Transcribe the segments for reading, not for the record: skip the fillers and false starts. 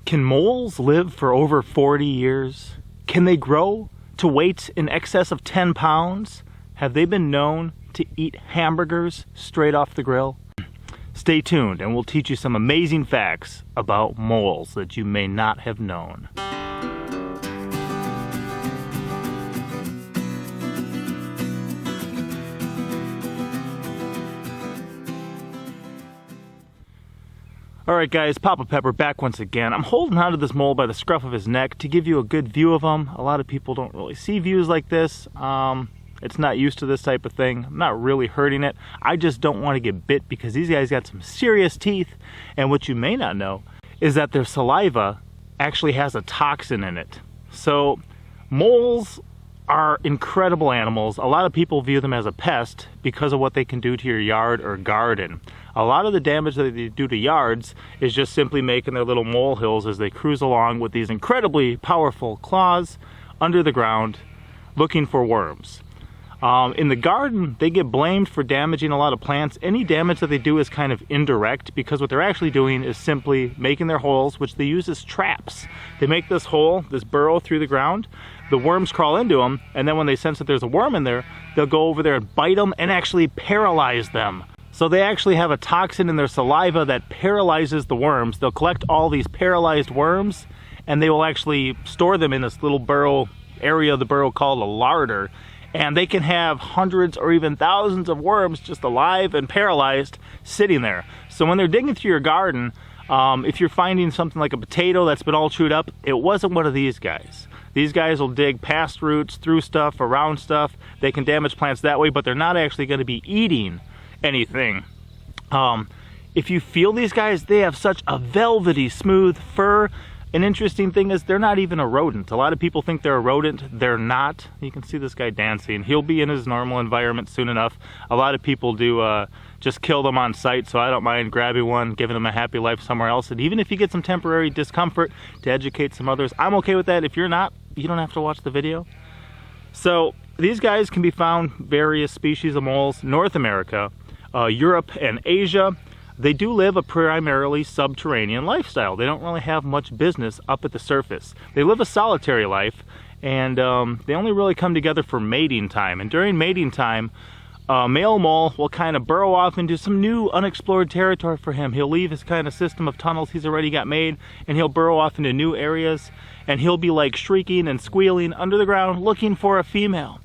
Can moles live for over 40 years? Can they grow to weights in excess of 10 pounds? Have they been known to eat hamburgers straight off the grill? Stay tuned and we'll teach you some amazing facts about moles that you may not have known. Alright guys, Papa Pepper back once again. I'm holding onto this mole by the scruff of his neck to give you a good view of him. A lot of people don't really see views like this. It's not used to this type of thing. I'm not really hurting it. I just don't want to get bit because these guys got some serious teeth. And what you may not know is that their saliva actually has a toxin in it. So moles are incredible animals. A lot of people view them as a pest because of what they can do to your yard or garden. A lot of the damage that they do to yards is just simply making their little molehills as they cruise along with these incredibly powerful claws under the ground looking for worms. In the garden, they get blamed for damaging a lot of plants. Any damage that they do is kind of indirect because what they're actually doing is simply making their holes, which they use as traps. They make this hole, this burrow through the ground. The worms crawl into them, and then when they sense that there's a worm in there, they'll go over there and bite them and actually paralyze them. So they actually have a toxin in their saliva that paralyzes the worms. They'll collect all these paralyzed worms, and they will actually store them in this little burrow area of the burrow called a larder. And they can have hundreds or even thousands of worms just alive and paralyzed sitting there. So when they're digging through your garden, if you're finding something like a potato that's been all chewed up, it wasn't one of these guys. These guys will dig past roots, through stuff, around stuff. They can damage plants that way, but they're not actually going to be eating anything. If you feel these guys, they have such a velvety, smooth fur. An interesting thing is they're not even a rodent. A lot of people think they're a rodent. They're not. You can see this guy dancing. He'll be in his normal environment soon enough. A lot of people do just kill them on sight, so I don't mind grabbing one, giving them a happy life somewhere else. And even if you get some temporary discomfort to educate some others, I'm okay with that. If you're not, you don't have to watch the video. So these guys can be found, various species of moles, North America, Europe, and Asia. They do live a primarily subterranean lifestyle. They don't really have much business up at the surface. They live a solitary life, and they only really come together for mating time. And during mating time, male mole will kind of burrow off into some new unexplored territory for him. He'll leave his kind of system of tunnels he's already got made, and he'll burrow off into new areas, and he'll be like shrieking and squealing under the ground looking for a female.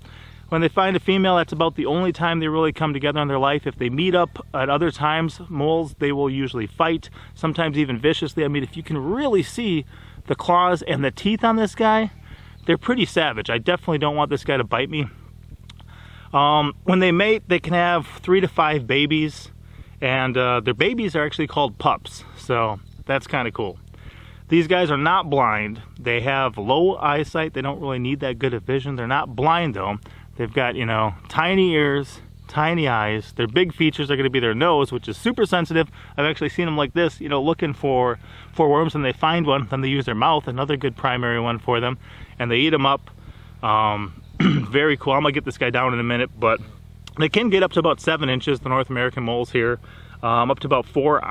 When they find a female, that's about the only time they really come together in their life. If they meet up at other times, moles, they will usually fight, sometimes even viciously. I mean, if you can really see the claws and the teeth on this guy, they're pretty savage. I definitely don't want this guy to bite me. When they mate, they can have 3 to 5 babies, and their babies are actually called pups, so that's kind of cool. These guys are not blind. They have low eyesight. They don't really need that good of vision. They're not blind though. They've got, you know, tiny ears, tiny eyes. Their big features are going to be their nose, which is super sensitive. I've actually seen them like this, you know, looking for worms, and they find one, then they use their mouth, another good primary one for them, and they eat them up. Very cool. I'm going to get this guy down in a minute, but they can get up to about 7 inches, the North American moles here, up to about 4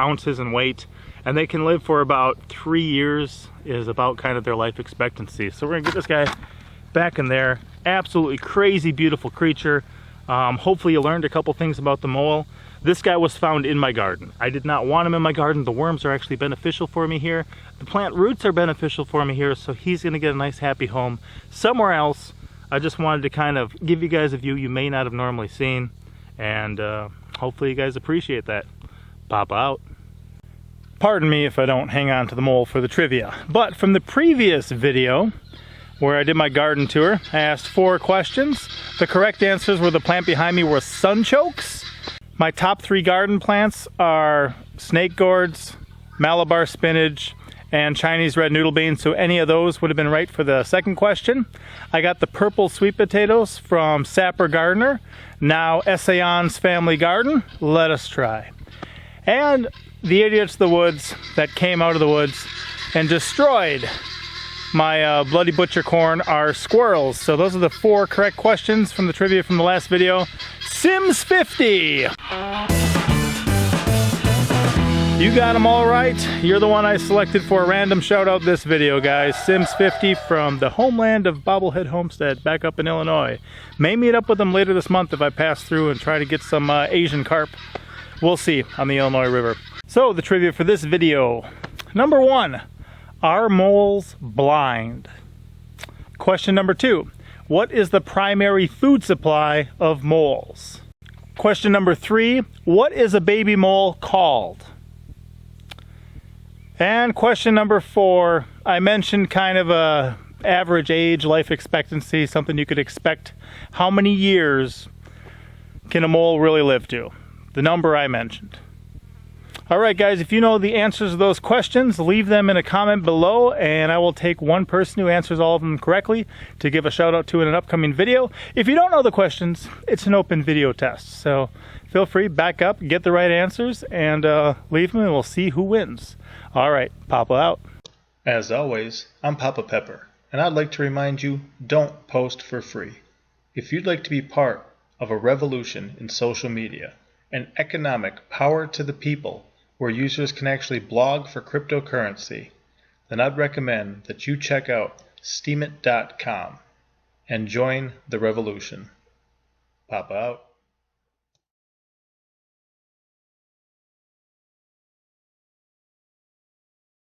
ounces in weight, and they can live for about 3 years is about kind of their life expectancy. So we're going to get this guy back in there. Absolutely crazy, beautiful creature. Hopefully you learned a couple things about the mole. This guy was found in my garden. I did not want him in my garden. The worms are actually beneficial for me here. The plant roots are beneficial for me here, so he's going to get a nice happy home somewhere else. I just wanted to kind of give you guys a view you may not have normally seen, and hopefully you guys appreciate that. Pop out. Pardon me if I don't hang on to the mole for the trivia, but from the previous video where I did my garden tour, I asked 4 questions. The correct answers were the plant behind me were sunchokes. My top 3 garden plants are snake gourds, Malabar spinach, and Chinese red noodle beans, so any of those would have been right for the second question. I got the purple sweet potatoes from Sapper Gardener, now Essayon's Family Garden. Let us try. And the idiots of the woods that came out of the woods and destroyed my bloody butcher corn are squirrels. So those are the 4 correct questions from the trivia from the last video. Sims 50! You got them all right. You're the one I selected for a random shout out this video, guys. Sims50 from the homeland of Bobblehead Homestead back up in Illinois. May meet up with them later this month if I pass through and try to get some Asian carp. We'll see on the Illinois River. So the trivia for this video. Number 1, are moles blind? Question number 2, what is the primary food supply of moles? Question number 3, what is a baby mole called? And question number 4, I mentioned kind of a average age, life expectancy, something you could expect. How many years can a mole really live to? The number I mentioned. Alright guys, if you know the answers to those questions, leave them in a comment below and I will take one person who answers all of them correctly to give a shout out to in an upcoming video. If you don't know the questions, it's an open video test, so feel free, back up, get the right answers, and leave them and we'll see who wins. Alright, Papa out. As always, I'm Papa Pepper, and I'd like to remind you, don't post for free. If you'd like to be part of a revolution in social media, an economic power to the people where users can actually blog for cryptocurrency, then I'd recommend that you check out steemit.com and join the revolution. Papa out.